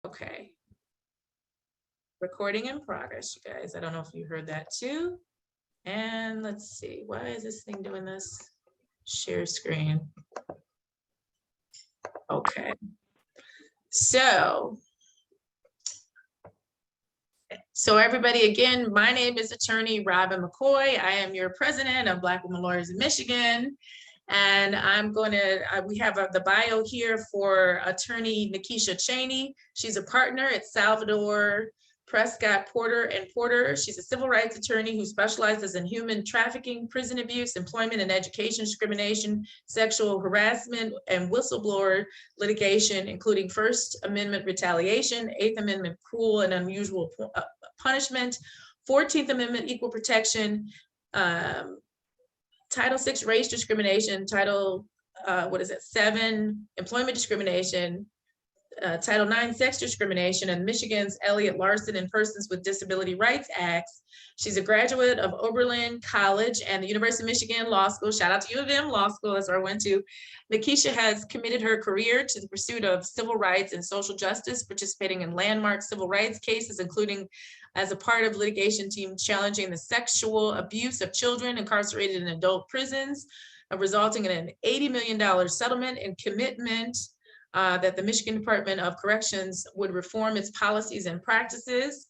Okay. Recording in progress, you guys. I don't know if you heard that too. And let's see, why is this thing doing this? Share screen. Okay. So everybody, again, my name is attorney Robyn McCoy. I am your president of Black Women Lawyers in Michigan. And I'm going to, we have the bio here for attorney Nakisha Chaney. She's a partner at Salvador Prescott Porter and Porter. She's a civil rights attorney who specializes in human trafficking, prison abuse, employment and education discrimination, sexual harassment, and whistleblower litigation, including First Amendment retaliation, Eighth Amendment cruel and unusual punishment, 14th Amendment equal protection, Title VI race discrimination, Title 7 employment discrimination, Title IX sex discrimination, and Michigan's Elliott Larson and Persons with Disability Rights Acts. She's a graduate of Oberlin College and the University of Michigan Law School. Shout out to U of M Law School, that's where I went to. Nakisha has committed her career to the pursuit of civil rights and social justice, participating in landmark civil rights cases, including as a part of litigation team challenging the sexual abuse of children incarcerated in adult prisons, resulting in an $80 million settlement and commitment that the Michigan Department of Corrections would reform its policies and practices.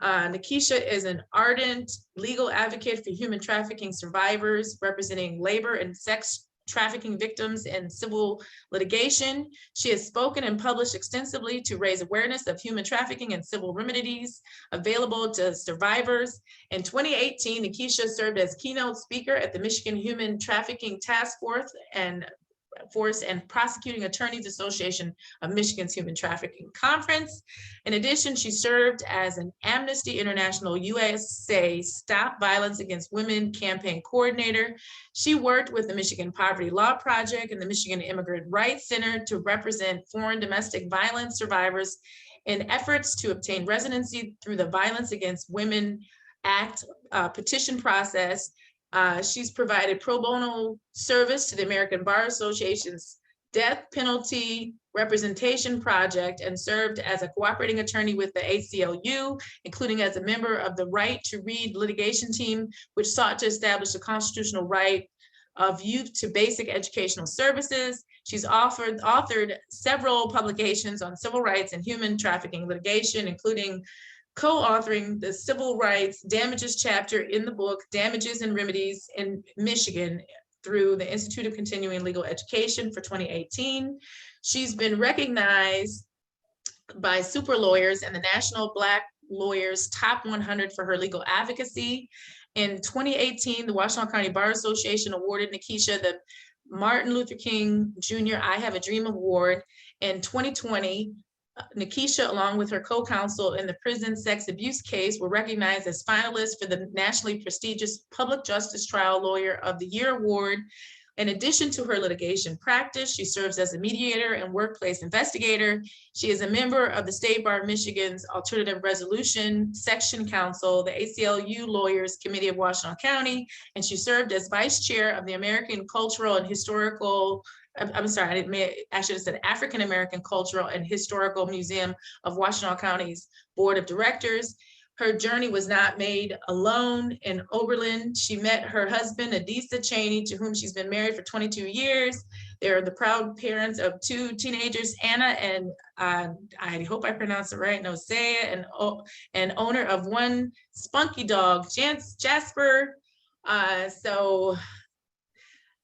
Nakisha is an ardent legal advocate for human trafficking survivors, representing labor and sex trafficking victims in civil litigation. She has spoken and published extensively to raise awareness of human trafficking and civil remedies available to survivors. In 2018, Nakisha served as keynote speaker at the Michigan Human Trafficking Task Force and Prosecuting Attorneys Association of Michigan's Human Trafficking Conference. In addition, she served as an Amnesty International USA Stop Violence Against Women campaign coordinator. She worked with the Michigan Poverty Law Project and the Michigan Immigrant Rights Center to represent foreign domestic violence survivors in efforts to obtain residency through the Violence Against Women Act petition process. She's provided pro bono service to the American Bar Association's Death Penalty Representation Project and served as a cooperating attorney with the ACLU, including as a member of the Right to Read litigation team, which sought to establish a constitutional right of youth to basic educational services. She's authored several publications on civil rights and human trafficking litigation, including co-authoring the Civil Rights Damages chapter in the book, Damages and Remedies in Michigan, through the Institute of Continuing Legal Education for 2018. She's been recognized by Super Lawyers and the National Black Lawyers Top 100 for her legal advocacy. In 2018, the Washtenaw County Bar Association awarded Nakisha the Martin Luther King Jr. I Have a Dream Award. In 2020, Nakisha, along with her co-counsel in the prison sex abuse case, were recognized as finalists for the nationally prestigious Public Justice Trial Lawyer of the Year Award. In addition to her litigation practice, she serves as a mediator and workplace investigator. She is a member of the State Bar of Michigan's Alternative Resolution Section Council, the ACLU Lawyers Committee of Washtenaw County, and she served as vice chair of the American Cultural and Historical I'm sorry, I should have said African American Cultural and Historical Museum of Washtenaw County's Board of Directors. Her journey was not made alone. In Oberlin, she met her husband, Nakisha Chaney, to whom she's been married for 22 years. They're the proud parents of two teenagers, Anna and I hope I pronounced it right, Nosea, and owner of one spunky dog, Jasper.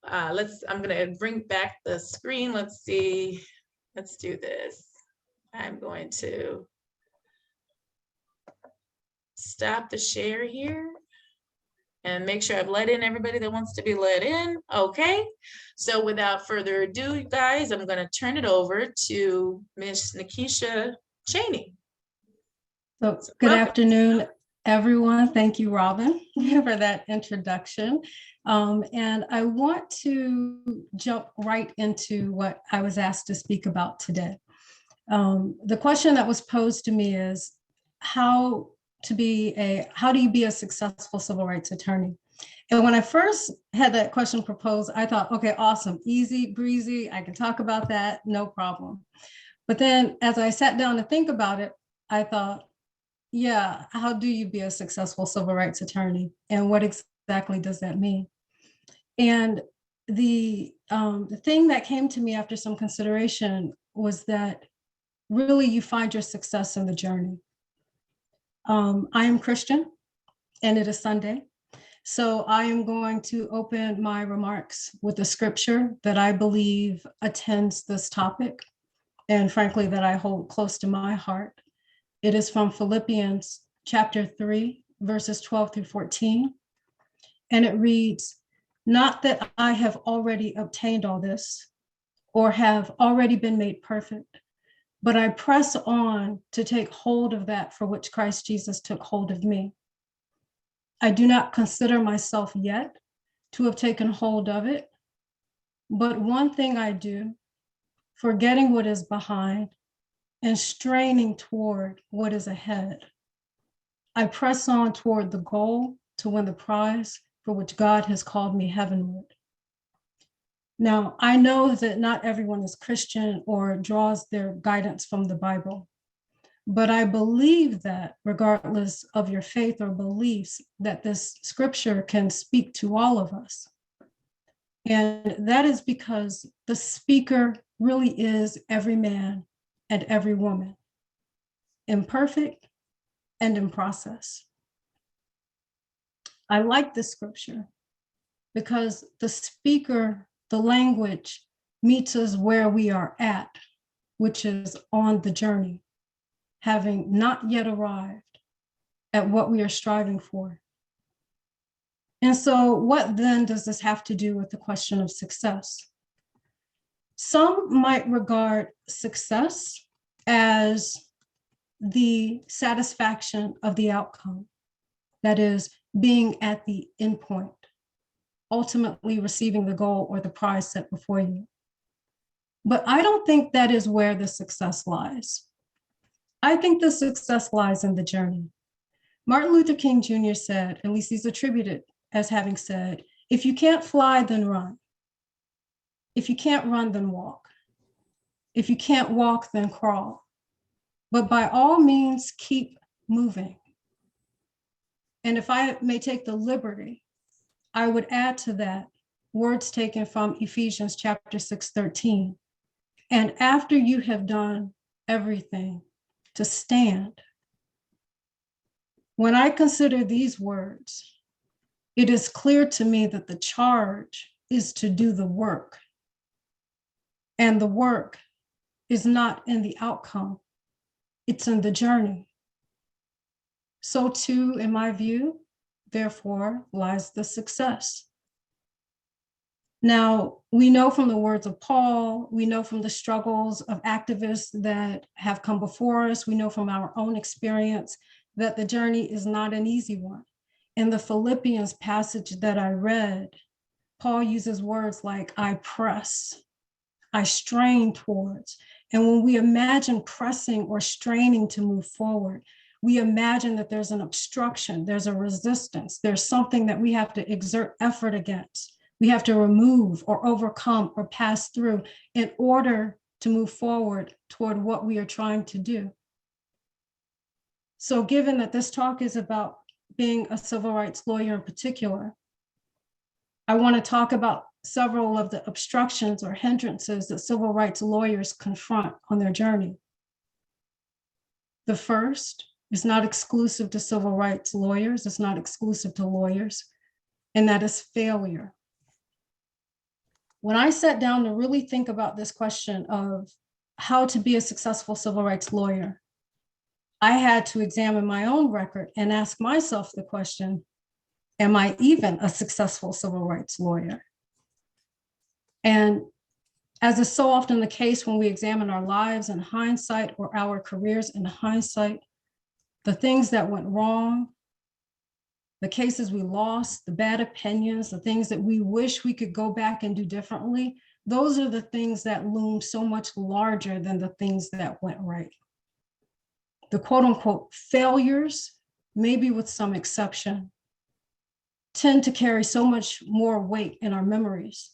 I'm gonna bring back the screen. Let's see, let's do this. I'm going to stop the share here and make sure I've let in everybody that wants to be let in. Okay, so without further ado, you guys, I'm gonna turn it over to Miss Nakisha Chaney. So good afternoon, everyone. Thank you, Robyn, for that introduction. And I want to jump right into what I was asked to speak about today. The question that was posed to me is how do you be a successful civil rights attorney? And when I first had that question proposed, I thought, okay, awesome, easy breezy, I can talk about that, no problem. But then as I sat down to think about it, I thought, yeah, how do you be a successful civil rights attorney? And what exactly does that mean? And the thing that came to me after some consideration was that really you find your success in the journey. I am Christian and it is Sunday. So I am going to open my remarks with a scripture that I believe attends this topic, and frankly, that I hold close to my heart. It is from Philippians chapter 3, verses 12 through 14. And it reads, "Not that I have already obtained all this or have already been made perfect, but I press on to take hold of that for which Christ Jesus took hold of me. I do not consider myself yet to have taken hold of it, but one thing I do, forgetting what is behind and straining toward what is ahead. I press on toward the goal to win the prize for which God has called me heavenward." Now, I know that not everyone is Christian or draws their guidance from the Bible, but I believe that regardless of your faith or beliefs, that this scripture can speak to all of us. And that is because the speaker really is every man and every woman, imperfect and in process. I like this scripture because the speaker, the language, meets us where we are at, which is on the journey, having not yet arrived at what we are striving for. And so, what then does this have to do with the question of success? Some might regard success as the satisfaction of the outcome, that is, being at the end point, ultimately receiving the goal or the prize set before you. But I don't think that is where the success lies. I think the success lies in the journey. Martin Luther King Jr. said, at least he's attributed as having said, "If you can't fly, then run. If you can't run, then walk. If you can't walk, then crawl. But by all means, keep moving." And if I may take the liberty, I would add to that words taken from Ephesians chapter 6:13. "And after you have done everything, to stand." When I consider these words, it is clear to me that the charge is to do the work. And the work is not in the outcome, it's in the journey. So too, in my view, therefore, lies the success. Now, we know from the words of Paul, we know from the struggles of activists that have come before us, we know from our own experience that the journey is not an easy one. In the Philippians passage that I read, Paul uses words like "I press," "I strain towards." And when we imagine pressing or straining to move forward, we imagine that there's an obstruction, there's a resistance, there's something that we have to exert effort against. We have to remove or overcome or pass through in order to move forward toward what we are trying to do. So given that this talk is about being a civil rights lawyer in particular, I want to talk about several of the obstructions or hindrances that civil rights lawyers confront on their journey. The first is not exclusive to civil rights lawyers, it's not exclusive to lawyers, and that is failure. When I sat down to really think about this question of how to be a successful civil rights lawyer, I had to examine my own record and ask myself the question, am I even a successful civil rights lawyer? And as is so often the case when we examine our lives in hindsight or our careers in hindsight, the things that went wrong, the cases we lost, the bad opinions, the things that we wish we could go back and do differently, those are the things that loom so much larger than the things that went right. The quote unquote failures, maybe with some exception, tend to carry so much more weight in our memories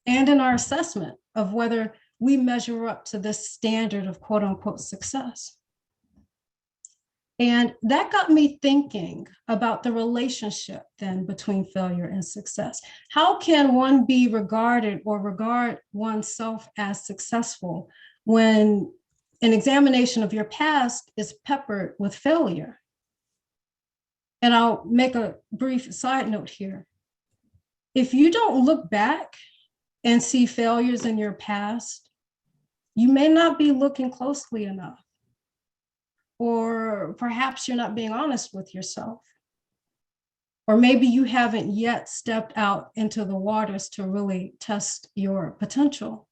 and in our assessment of whether we measure up to this standard of quote unquote success. And that got me thinking about the relationship then between failure and success. How can one be regarded or regard oneself as successful when an examination of your past is peppered with failure? And I'll make a brief side note here. If you don't look back and see failures in your past, you may not be looking closely enough. Or perhaps you're not being honest with yourself. Or maybe you haven't yet stepped out into the waters to really test your potential.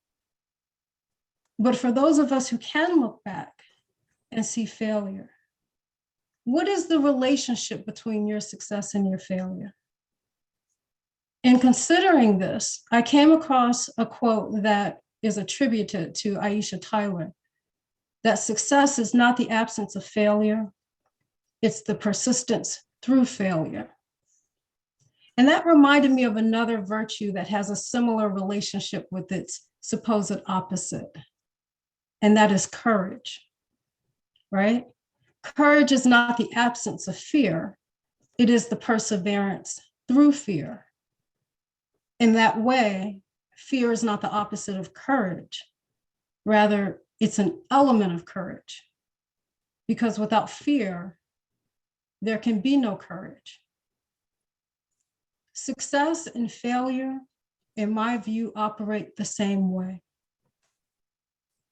But for those of us who can look back and see failure, what is the relationship between your success and your failure? In considering this, I came across a quote that is attributed to Aisha Tyler, that success is not the absence of failure, it's the persistence through failure. And that reminded me of another virtue that has a similar relationship with its supposed opposite, and that is courage, right? Courage is not the absence of fear, it is the perseverance through fear. In that way, fear is not the opposite of courage. Rather, it's an element of courage, because without fear, there can be no courage. Success and failure, in my view, operate the same way.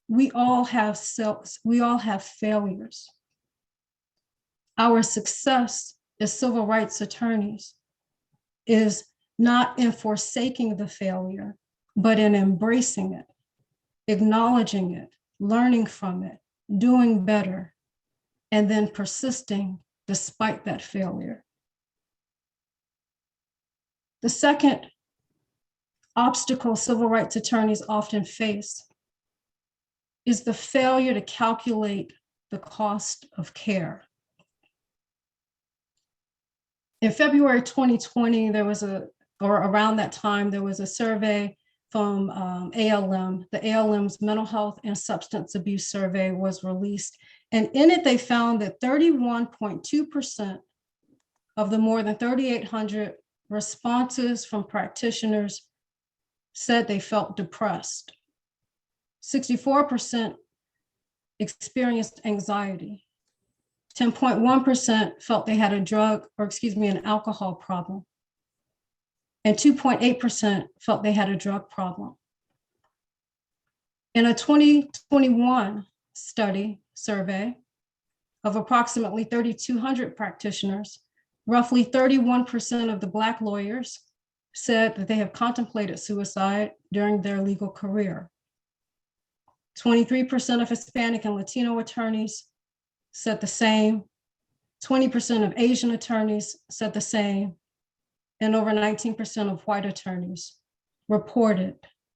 We all have failures. Our success as civil rights attorneys is not in forsaking the failure, but in embracing it, acknowledging it, learning from it, doing better, and then persisting despite that failure. The second obstacle civil rights attorneys often face is the failure to calculate the cost of care. In February 2020, around that time, there was a survey from ALM. The ALM's Mental Health and Substance Abuse Survey was released. And in it, they found that 31.2% of the more than 3,800 responses from practitioners said they felt depressed. 64% experienced anxiety. 10.1% felt they had an alcohol problem. And 2.8% felt they had a drug problem. In a 2021 survey of approximately 3,200 practitioners, roughly 31% of the Black lawyers said that they have contemplated suicide during their legal career. 23% of Hispanic and Latino attorneys said the same. 20% of Asian attorneys said the same. And over 19% of white attorneys reported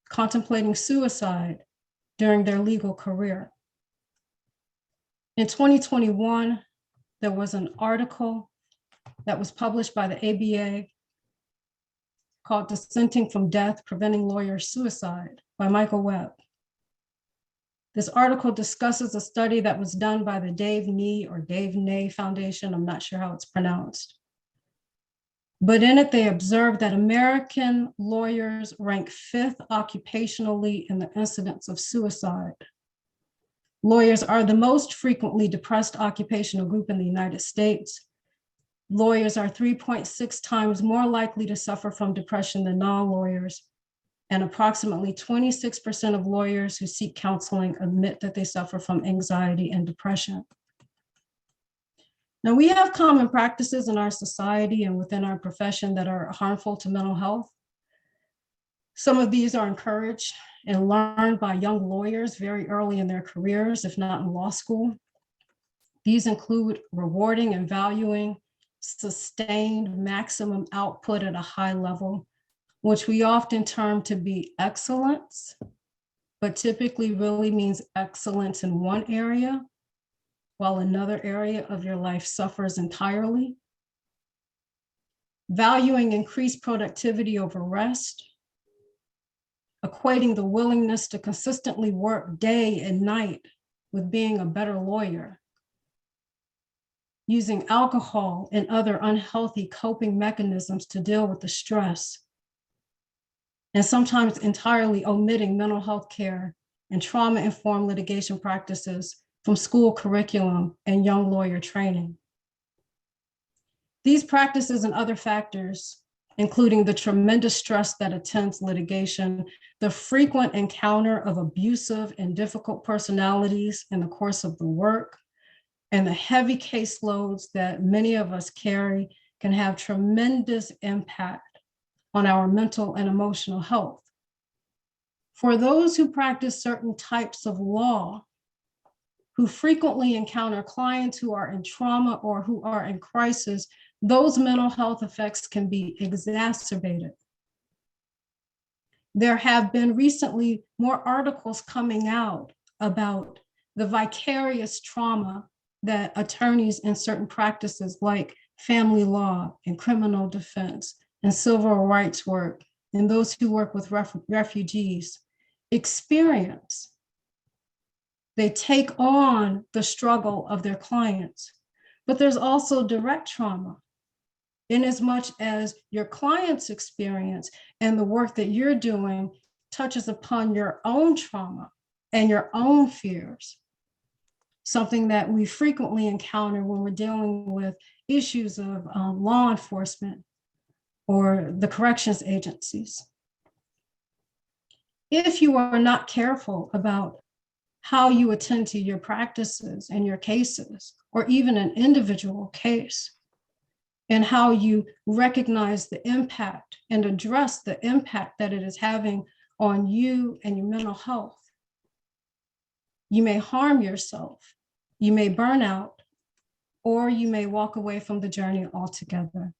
contemplating suicide during their legal career. In 2021, there was an article that was published by the ABA called Dissenting from Death, Preventing Lawyer Suicide by Michael Webb. This article discusses a study that was done by the Dave Ney Foundation. I'm not sure how it's pronounced. But in it, they observed that American lawyers rank 5th occupationally in the incidence of suicide. Lawyers are the most frequently depressed occupational group in the United States. Lawyers are 3.6 times more likely to suffer from depression than non-lawyers. And approximately 26% of lawyers who seek counseling admit that they suffer from anxiety and depression. Now, we have common practices in our society and within our profession that are harmful to mental health. Some of these are encouraged and learned by young lawyers very early in their careers, if not in law school. These include rewarding and valuing sustained maximum output at a high level, which we often term to be excellence, but typically really means excellence in one area, while another area of your life suffers entirely. Valuing increased productivity over rest. equating the willingness to consistently work day and night with being a better lawyer, using alcohol and other unhealthy coping mechanisms to deal with the stress, and sometimes entirely omitting mental health care and trauma-informed litigation practices from school curriculum and young lawyer training. These practices and other factors, including the tremendous stress that attends litigation, the frequent encounter of abusive and difficult personalities in the course of the work, and the heavy caseloads that many of us carry can have tremendous impact on our mental and emotional health. For those who practice certain types of law, who frequently encounter clients who are in trauma or who are in crisis, those mental health effects can be exacerbated. There have been recently more articles coming out about the vicarious trauma that attorneys in certain practices like family law and criminal defense and civil rights work, and those who work with refugees experience. They take on the struggle of their clients, but there's also direct trauma, in as much as your client's experience and the work that you're doing touches upon your own trauma and your own fears, something that we frequently encounter when we're dealing with issues of law enforcement or the corrections agencies. If you are not careful about how you attend to your practices and your cases, or even an individual case, and how you recognize the impact and address the impact that it is having on you and your mental health, you may harm yourself, you may burn out, or you may walk away from the journey altogether.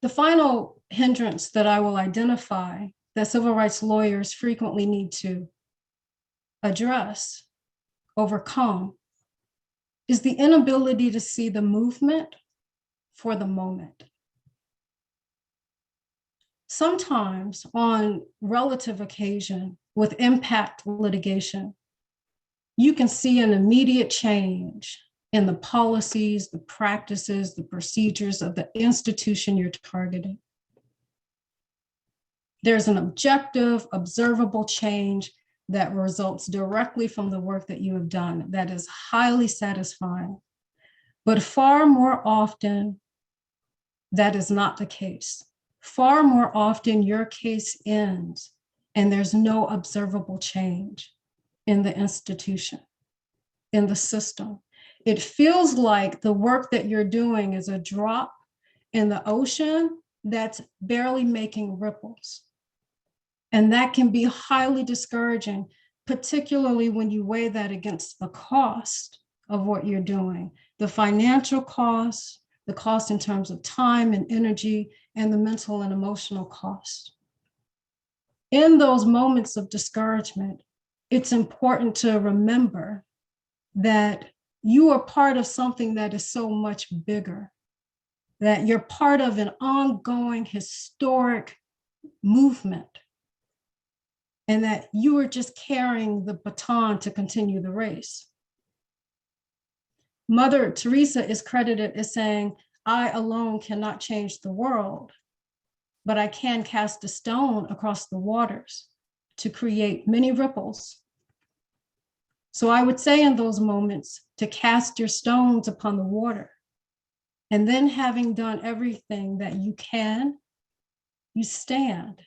The final hindrance that I will identify that civil rights lawyers frequently need to address, overcome, is the inability to see the movement for the moment. Sometimes on relative occasion with impact litigation, you can see an immediate change in the policies, the practices, the procedures of the institution you're targeting. There's an objective, observable change that results directly from the work that you have done that is highly satisfying. But far more often, that is not the case. Far more often, your case ends and there's no observable change in the institution, in the system. It feels like the work that you're doing is a drop in the ocean that's barely making ripples. And that can be highly discouraging, particularly when you weigh that against the cost of what you're doing, the financial cost, the cost in terms of time and energy, and the mental and emotional cost. In those moments of discouragement, it's important to remember that you are part of something that is so much bigger, that you're part of an ongoing historic movement, and that you are just carrying the baton to continue the race. Mother Teresa is credited as saying, "I alone cannot change the world, but I can cast a stone across the waters to create many ripples." So I would say in those moments to cast your stones upon the water, and then having done everything that you can, you stand.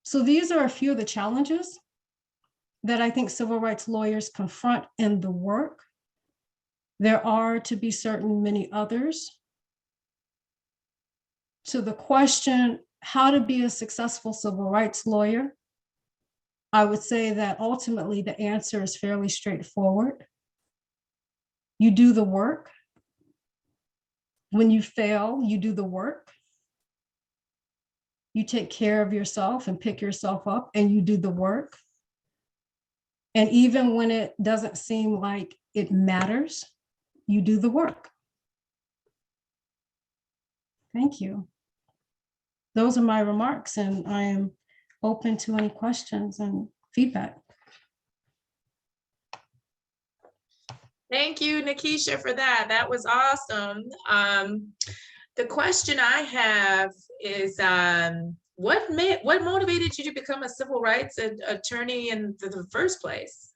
So these are a few of the challenges that I think civil rights lawyers confront in the work. There are, to be certain, many others. To the question, how to be a successful civil rights lawyer, I would say that ultimately the answer is fairly straightforward. You do the work. When you fail, you do the work. You take care of yourself and pick yourself up, and you do the work. And even when it doesn't seem like it matters, you do the work. Thank you. those are my remarks, and I am open to any questions and feedback. Thank you, Nakisha, for that. That was awesome. The question I have is, what motivated you to become a civil rights attorney in the first place?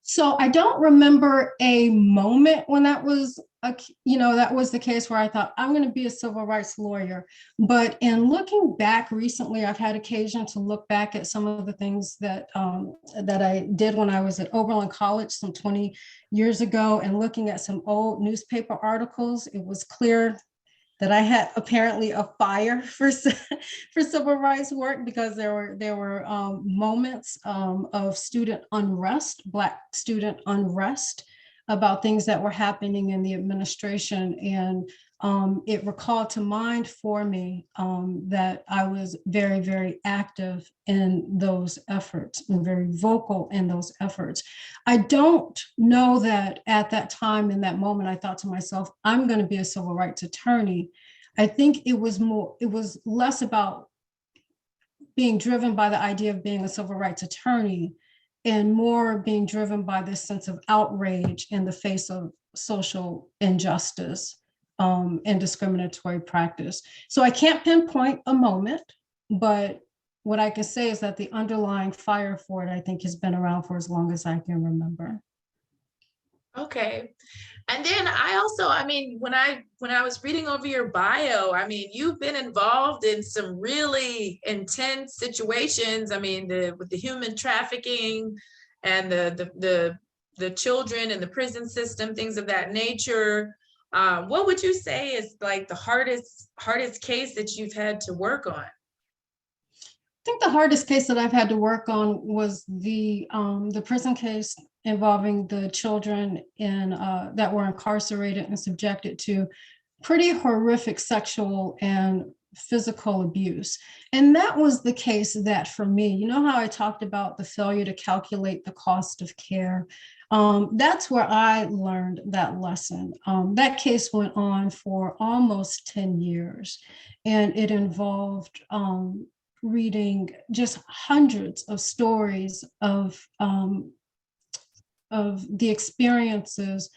So I don't remember a moment when that was that was the case where I thought I'm going to be a civil rights lawyer. But in looking back recently, I've had occasion to look back at some of the things that that I did when I was at Oberlin College some 20 years ago, and looking at some old newspaper articles. It was clear that I had apparently a fire for civil rights work, because there were moments of student unrest, Black student unrest, about things that were happening in the administration. And it recalled to mind for me that I was very, very active in those efforts and very vocal in those efforts. I don't know that at that time, in that moment, I thought to myself, I'm going to be a civil rights attorney. I think it was less about being driven by the idea of being a civil rights attorney, and more being driven by this sense of outrage in the face of social injustice and discriminatory practice. So I can't pinpoint a moment, but what I can say is that the underlying fire for it, I think, has been around for as long as I can remember. Okay. And then when I was reading over your bio, you've been involved in some really intense situations. With the human trafficking and the children in the prison system, things of that nature. What would you say is like the hardest case that you've had to work on? I think the hardest case that I've had to work on was the prison case involving the children that were incarcerated and subjected to pretty horrific sexual and physical abuse. And that was the case that, for me, you know how I talked about the failure to calculate the cost of care? That's where I learned that lesson. That case went on for almost 10 years, and it involved reading just hundreds of stories of the experiences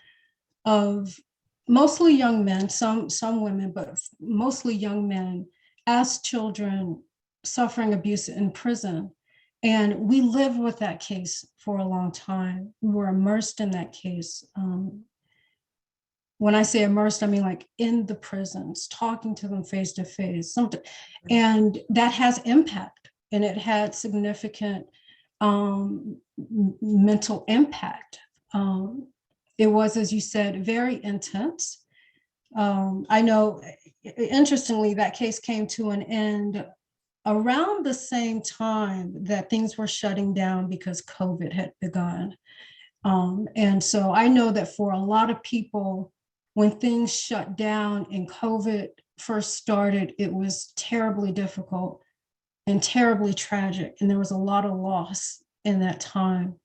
of mostly young men, some women, but mostly young men, as children suffering abuse in prison. And we lived with that case for a long time. We were immersed in that case. When I say immersed, I mean like in the prisons, talking to them face to face. And that has impact, and it had significant mental impact. It was, as you said, very intense. I know, interestingly, that case came to an end around the same time that things were shutting down because COVID had begun. And so I know that for a lot of people, when things shut down and COVID first started, it was terribly difficult and terribly tragic. And there was a lot of loss in that time.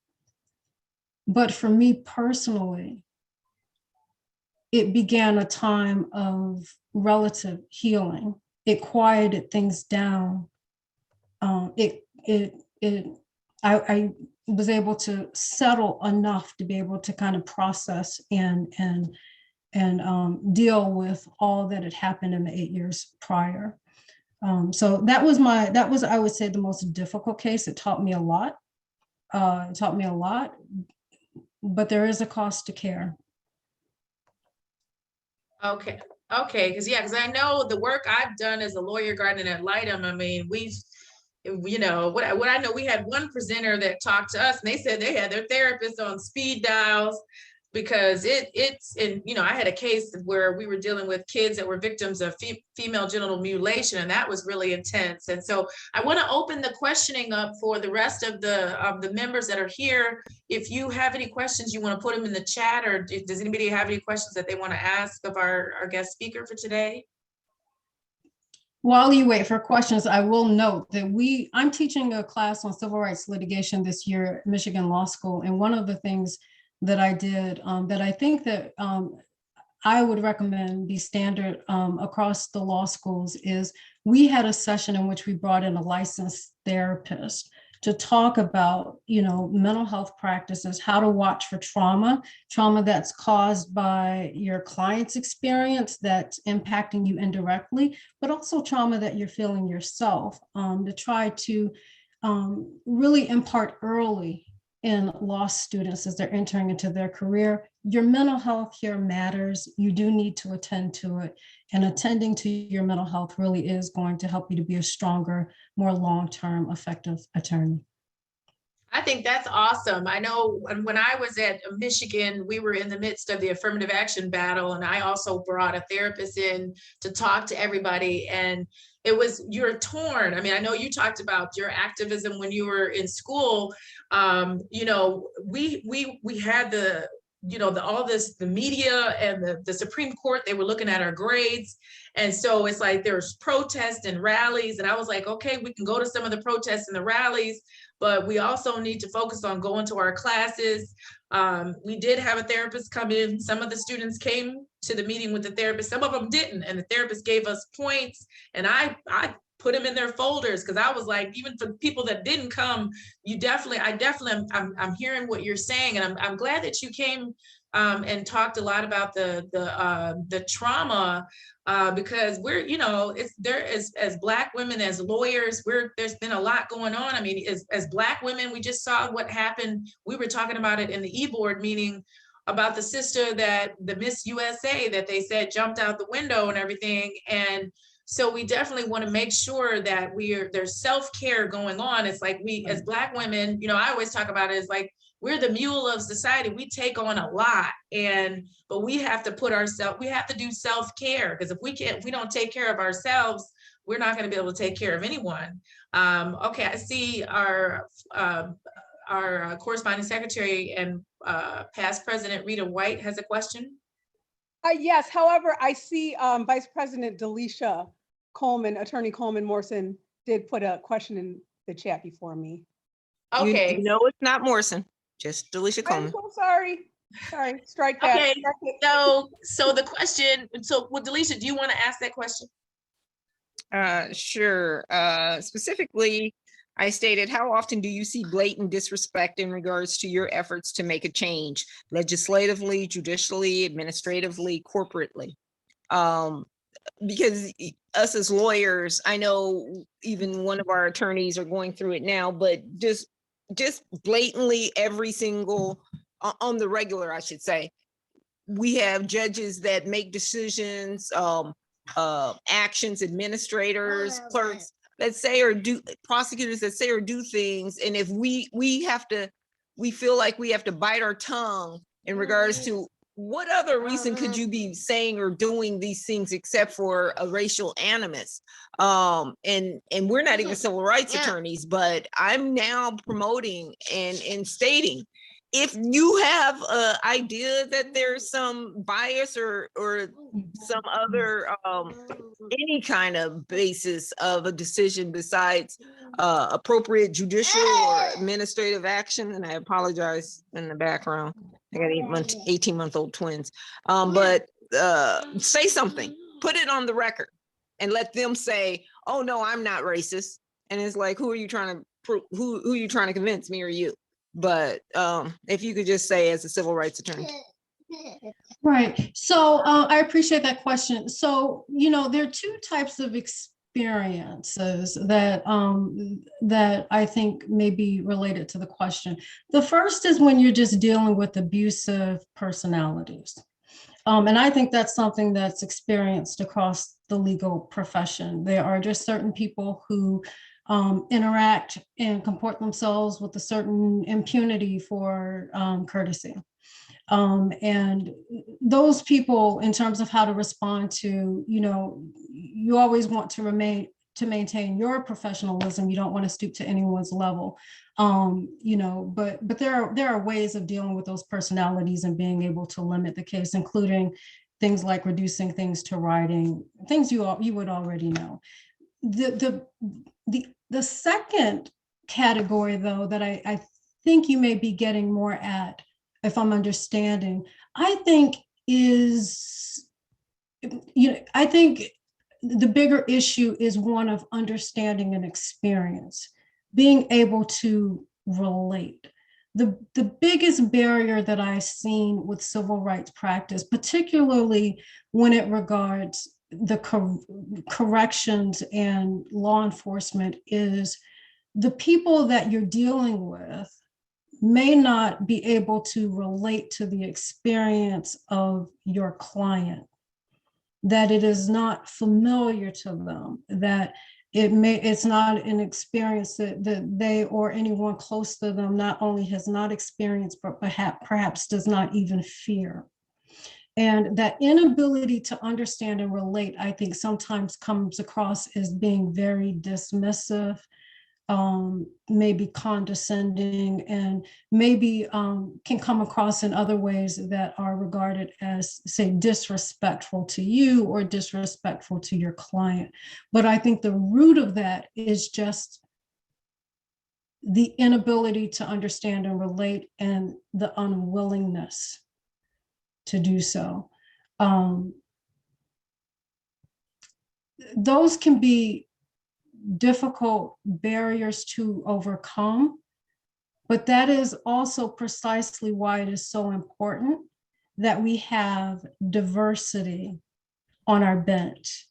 But for me personally, it began a time of relative healing. It quieted things down. I was able to settle enough to be able to kind of process and deal with all that had happened in the 8 years prior. So that was, I would say, the most difficult case. It taught me a lot. But there is a cost to care. Okay. Because I know the work I've done as a lawyer guardian ad litem. What I know, we had one presenter that talked to us, and they said they had their therapist on speed dials, because I had a case where we were dealing with kids that were victims of female genital mutilation, and that was really intense. And so I want to open the questioning up for the rest of the members that are here. If you have any questions, you want to put them in the chat, or does anybody have any questions that they want to ask of our guest speaker for today? While you wait for questions, I will note that I'm teaching a class on civil rights litigation this year at Michigan Law School. And one of the things that I did that I think that I would recommend be standard across the law schools is we had a session in which we brought in a licensed therapist to talk about, mental health practices, how to watch for trauma that's caused by your client's experience that's impacting you indirectly, but also trauma that you're feeling yourself, to try to really impart early in lost students as they're entering into their career. Your mental health here matters. You do need to attend to it. And attending to your mental health really is going to help you to be a stronger, more long-term effective attorney. I think that's awesome. I know when I was at Michigan, we were in the midst of the affirmative action battle, and I also brought a therapist in to talk to everybody. And you're torn. I mean, I know you talked about your activism when you were in school. We had the media and the Supreme Court, they were looking at our grades. And so it's like there's protests and rallies. And I was like, okay, we can go to some of the protests and the rallies, but we also need to focus on going to our classes. We did have a therapist come in. Some of the students came to the meeting with the therapist. Some of them didn't. And the therapist gave us points. And I put them in their folders, because I was like, even for people that didn't come, I'm hearing what you're saying. And I'm glad that you came and talked a lot about the trauma, because we're, as Black women, as lawyers, there's been a lot going on. I mean, as Black women, we just saw what happened. We were talking about it in the e-board meeting about the sister the Miss USA that they said jumped out the window and everything. And so we definitely want to make sure that there's self-care going on. It's like we, as Black women, I always talk about it as like, we're the mule of society. We take on a lot, but we have to we have to do self-care, because if we don't take care of ourselves, we're not going to be able to take care of anyone. Okay, I see our corresponding secretary and past president Rita White has a question. Yes, however, I see Vice President Delisha Coleman, Attorney Coleman Morrison did put a question in the chat before me. Okay. You know it's not Morrison, just Delisha Coleman. I'm so sorry. Sorry, strike that. Okay, so the question, Delisha, do you want to ask that question? Sure. Specifically, I stated, how often do you see blatant disrespect in regards to your efforts to make a change, legislatively, judicially, administratively, corporately? Because us as lawyers, I know even one of our attorneys are going through it now, but just blatantly every single, on the regular, I should say, we have judges that make decisions, actions, administrators, clerks that say or do, prosecutors that say or do things. And if we feel like we have to bite our tongue in regards to what other reason could you be saying or doing these things except for a racial animus? And we're not even civil rights attorneys, but I'm now promoting and stating, if you have an idea that there's some bias or some other any kind of basis of a decision besides appropriate judicial or administrative action, and I apologize in the background, I got 18-month-old twins, but say something, put it on the record and let them say, oh no, I'm not racist. And it's like, who are you trying to prove, who are you trying to convince, me or you? But if you could just say, as a civil rights attorney. Right. So I appreciate that question. So, there are two types of experiences that that I think may be related to the question. The first is when you're just dealing with abusive personalities. And I think that's something that's experienced across the legal profession. There are just certain people who interact and comport themselves with a certain impunity for courtesy. And those people, in terms of how to respond to, you always want to maintain your professionalism. You don't want to stoop to anyone's level, but there are ways of dealing with those personalities and being able to limit the case, including things like reducing things to writing, things you would already know. The second category, though, that I think you may be getting more at, if I'm understanding, I think the bigger issue is one of understanding and experience, being able to relate. The biggest barrier that I've seen with civil rights practice, particularly when it regards the corrections and law enforcement, is the people that you're dealing with may not be able to relate to the experience of your client, that it is not familiar to them, that it's not an experience that they or anyone close to them not only has not experienced, but perhaps does not even fear. And that inability to understand and relate, I think sometimes comes across as being very dismissive, maybe condescending, and maybe can come across in other ways that are regarded as, say, disrespectful to you or disrespectful to your client. But I think the root of that is just the inability to understand and relate and the unwillingness to do so. Those can be difficult barriers to overcome, but that is also precisely why it is so important that we have diversity on our bench,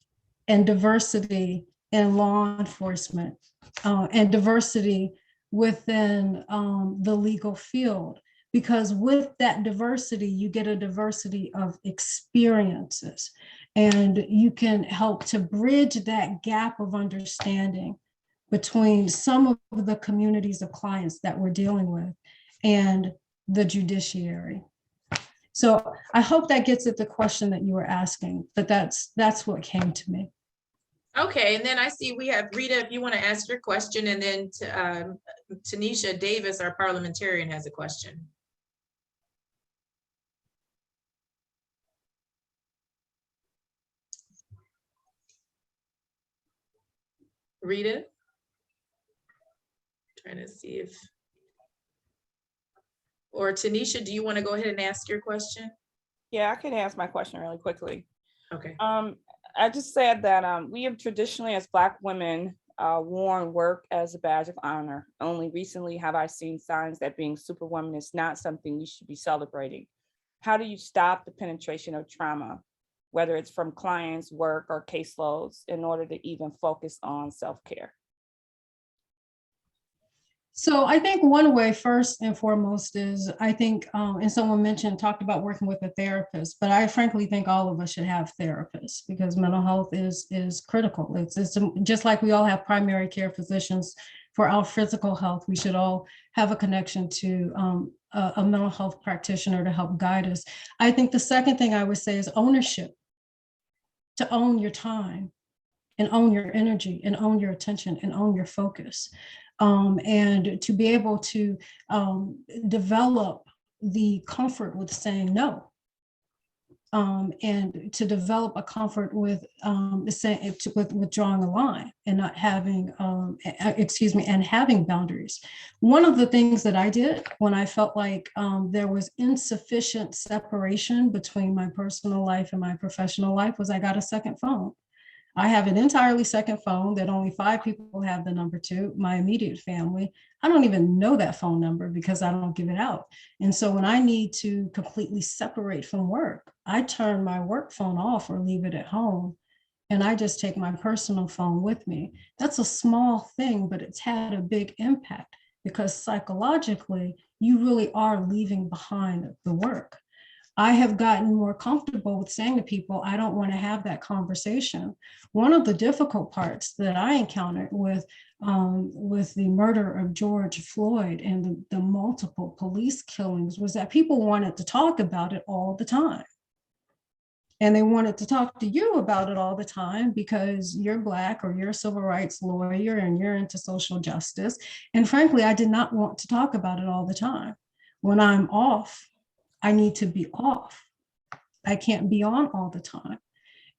and diversity in law enforcement, and diversity within the legal field. Because with that diversity, you get a diversity of experiences, and you can help to bridge that gap of understanding between some of the communities of clients that we're dealing with and the judiciary. So I hope that gets at the question that you were asking, but that's what came to me. Okay, and then I see we have Rita, if you want to ask your question, and then Tanisha Davis, our parliamentarian, has a question. Rita? Trying to see if, or Tanisha, do you want to go ahead and ask your question? Yeah, I can ask my question really quickly. Okay. I just said that we have traditionally, as Black women, worn work as a badge of honor. Only recently have I seen signs that being Superwoman is not something we should be celebrating. How do you stop the penetration of trauma, whether it's from clients, work, or caseloads, in order to even focus on self-care? So I think one way, first and foremost, is I think, and someone talked about working with a therapist, but I frankly think all of us should have therapists, because mental health is critical. It's just like we all have primary care physicians for our physical health. We should all have a connection to a mental health practitioner to help guide us. I think the second thing I would say is ownership, to own your time and own your energy and own your attention and own your focus. And to be able to develop the comfort with saying no, and to develop a comfort with with drawing a line and not having, and having boundaries. One of the things that I did when I felt like there was insufficient separation between my personal life and my professional life was I got a second phone. I have an entirely second phone that only 5 people have the number to, my immediate family. I don't even know that phone number because I don't give it out. And so when I need to completely separate from work, I turn my work phone off or leave it at home, and I just take my personal phone with me. That's a small thing, but it's had a big impact, because psychologically, you really are leaving behind the work. I have gotten more comfortable with saying to people, I don't want to have that conversation. One of the difficult parts that I encountered with the murder of George Floyd and the multiple police killings was that people wanted to talk about it all the time. And they wanted to talk to you about it all the time because you're Black or you're a civil rights lawyer and you're into social justice. And frankly, I did not want to talk about it all the time. When I'm off, I need to be off. I can't be on all the time.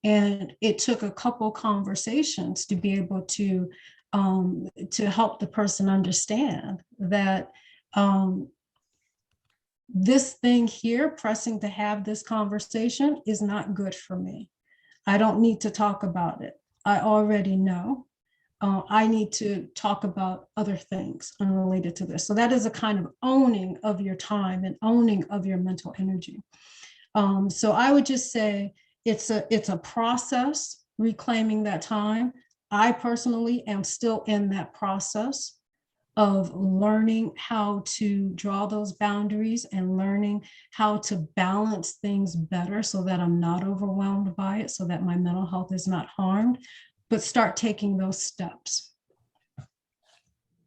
And it took a couple conversations to be able to help the person understand that this thing here, pressing to have this conversation, is not good for me. I don't need to talk about it. I already know. I need to talk about other things unrelated to this. So that is a kind of owning of your time and owning of your mental energy. So I would just say it's a process, reclaiming that time. I personally am still in that process of learning how to draw those boundaries and learning how to balance things better so that I'm not overwhelmed by it, so that my mental health is not harmed, but start taking those steps.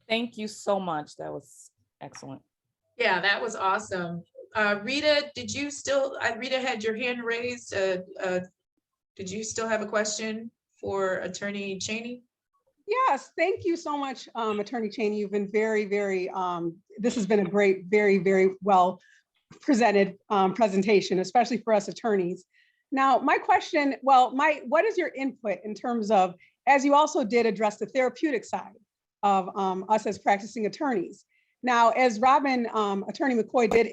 Thank you so much. That was excellent. Yeah, that was awesome. Rita, Rita had your hand raised. Did you still have a question for Attorney Chaney? Yes, thank you so much, Attorney Chaney. You've been very, very, this has been a great, very, very well presented presentation, especially for us attorneys. Now, my question, what is your input in terms of, as you also did address the therapeutic side of us as practicing attorneys. Now, as Robyn, Attorney McCoy did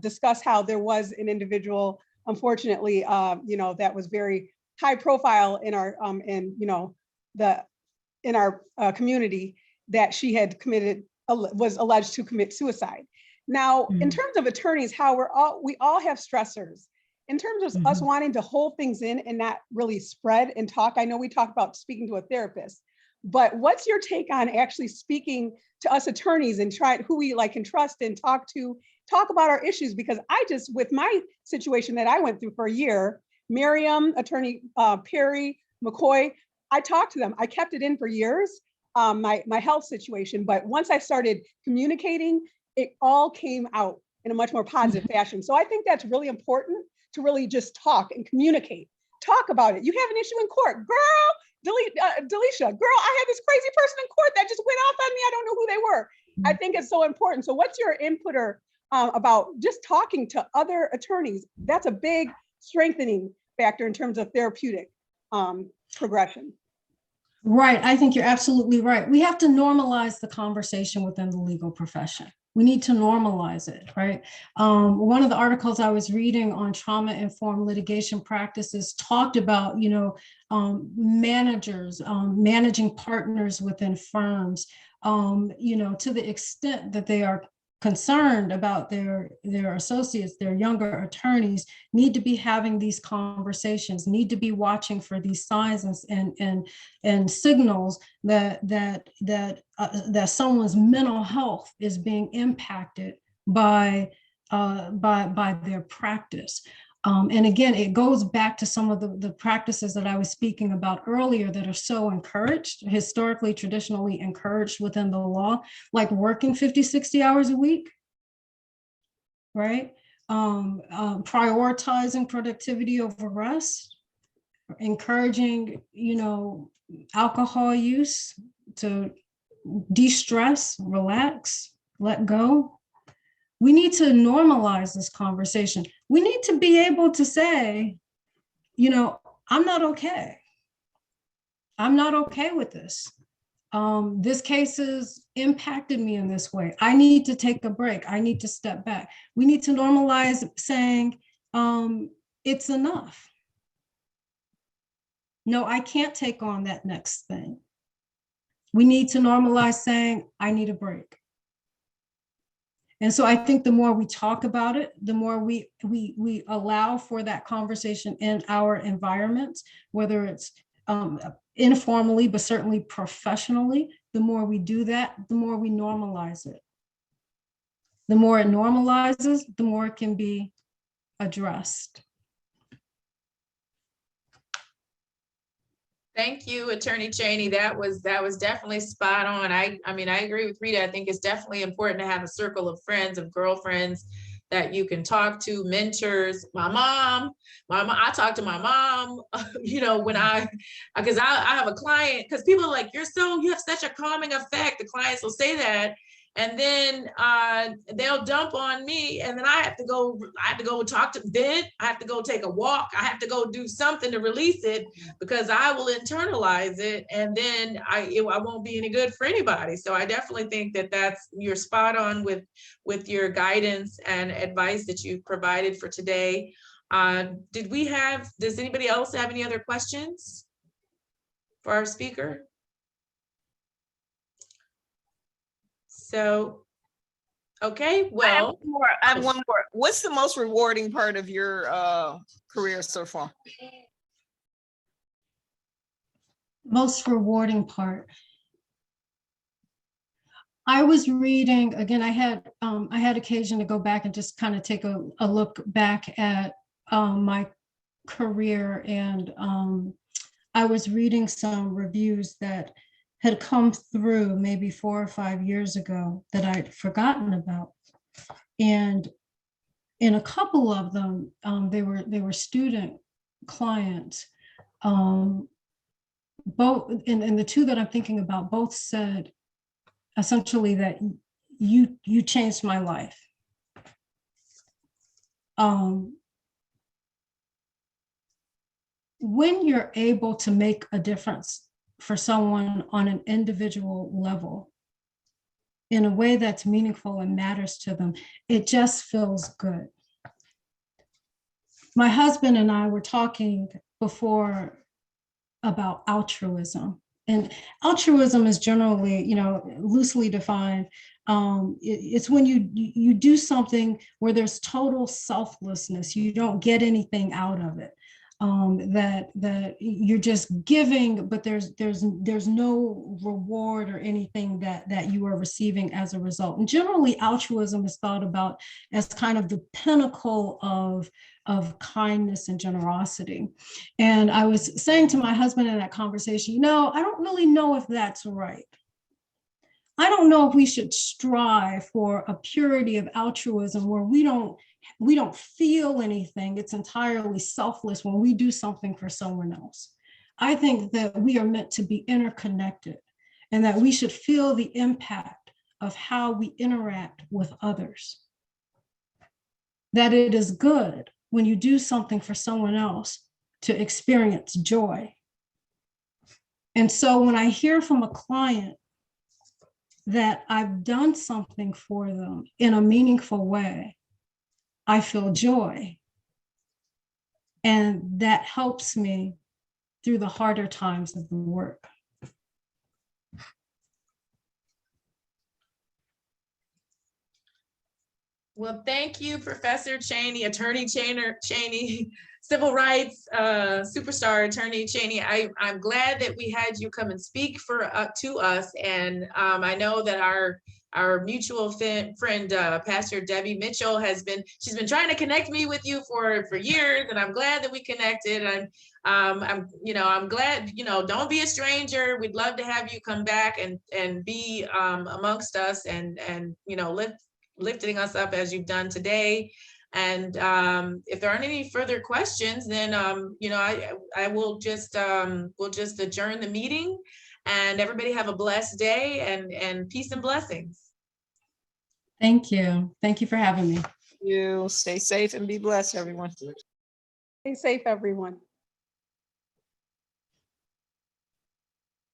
discuss how there was an individual, unfortunately, that was very high profile in our, in our community, that she had was alleged to commit suicide. Now, in terms of attorneys, how we all have stressors. In terms of us wanting to hold things in and not really spread and talk, I know we talked about speaking to a therapist, but what's your take on actually speaking to us attorneys and who we can trust and talk about our issues? Because with my situation that I went through for a year, Miriam, Attorney Perry, McCoy, I talked to them. I kept it in for years, my health situation. But once I started communicating, it all came out in a much more positive fashion. So I think that's really important, to really just talk and communicate. Talk about it. You have an issue in court, girl, Delisha, girl, I had this crazy person in court that just went off on me. I don't know who they were. I think it's so important. So what's your input about just talking to other attorneys? That's a big strengthening factor in terms of therapeutic progression. Right. I think you're absolutely right. We have to normalize the conversation within the legal profession. We need to normalize it, right? One of the articles I was reading on trauma-informed litigation practices talked about, managers, managing partners within firms, to the extent that they are concerned about their associates, their younger attorneys, need to be having these conversations, need to be watching for these signs and signals that someone's mental health is being impacted by their practice. And again, it goes back to some of the practices that I was speaking about earlier that are so encouraged, historically, traditionally encouraged within the law, like working 50, 60 hours a week, right? Prioritizing productivity over rest, encouraging, alcohol use to de-stress, relax, let go. We need to normalize this conversation. We need to be able to say, I'm not okay. I'm not okay with this. This case has impacted me in this way. I need to take a break. I need to step back. We need to normalize saying, it's enough. No, I can't take on that next thing. We need to normalize saying, I need a break. And so I think the more we talk about it, the more we allow for that conversation in our environments, whether it's informally, but certainly professionally, the more we do that, the more we normalize it. The more it normalizes, the more it can be addressed. Thank you, Attorney Chaney. That was definitely spot on. I mean, I agree with Rita. I think it's definitely important to have a circle of friends, of girlfriends that you can talk to, mentors. My mom, I talk to my mom, because I have a client, because people are like, you have such a calming effect. The clients will say that. And then they'll dump on me, and then I have to go talk to them. I have to go take a walk. I have to go do something to release it, because I will internalize it, and then I won't be any good for anybody. So I definitely think that you're spot on with your guidance and advice that you provided for today. Does anybody else have any other questions? for our speaker? So, okay, well. I have one more. What's the most rewarding part of your career so far? Most rewarding part. I was reading, again, I had occasion to go back and just kind of take a look back at my career, and I was reading some reviews that had come through maybe 4 or 5 years ago that I'd forgotten about. And in a couple of them, they were student clients. Both, and the two that I'm thinking about, both said essentially that you changed my life. When you're able to make a difference for someone on an individual level in a way that's meaningful and matters to them, it just feels good. My husband and I were talking before about altruism. And altruism is generally, loosely defined. It's when you do something where there's total selflessness. You don't get anything out of it. That you're just giving, but there's no reward or anything that you are receiving as a result. And generally, altruism is thought about as kind of the pinnacle of kindness and generosity. And I was saying to my husband in that conversation, I don't really know if that's right. I don't know if we should strive for a purity of altruism where we don't feel anything. It's entirely selfless when we do something for someone else. I think that we are meant to be interconnected and that we should feel the impact of how we interact with others. That it is good when you do something for someone else to experience joy. And so when I hear from a client that I've done something for them in a meaningful way, I feel joy. And that helps me through the harder times of the work. Well, thank you, Professor Chaney, Attorney Chaney, Civil Rights Superstar Attorney Chaney. I'm glad that we had you come and speak to us. And I know that our mutual friend, Pastor Debbie Mitchell, she's been trying to connect me with you for years, and I'm glad that we connected. I'm glad, don't be a stranger. We'd love to have you come back and be amongst us and lifting us up as you've done today. And if there aren't any further questions, then I will just we'll just adjourn the meeting, and everybody have a blessed day and peace and blessings. Thank you. Thank you for having me. You stay safe and be blessed, everyone. Stay safe, everyone.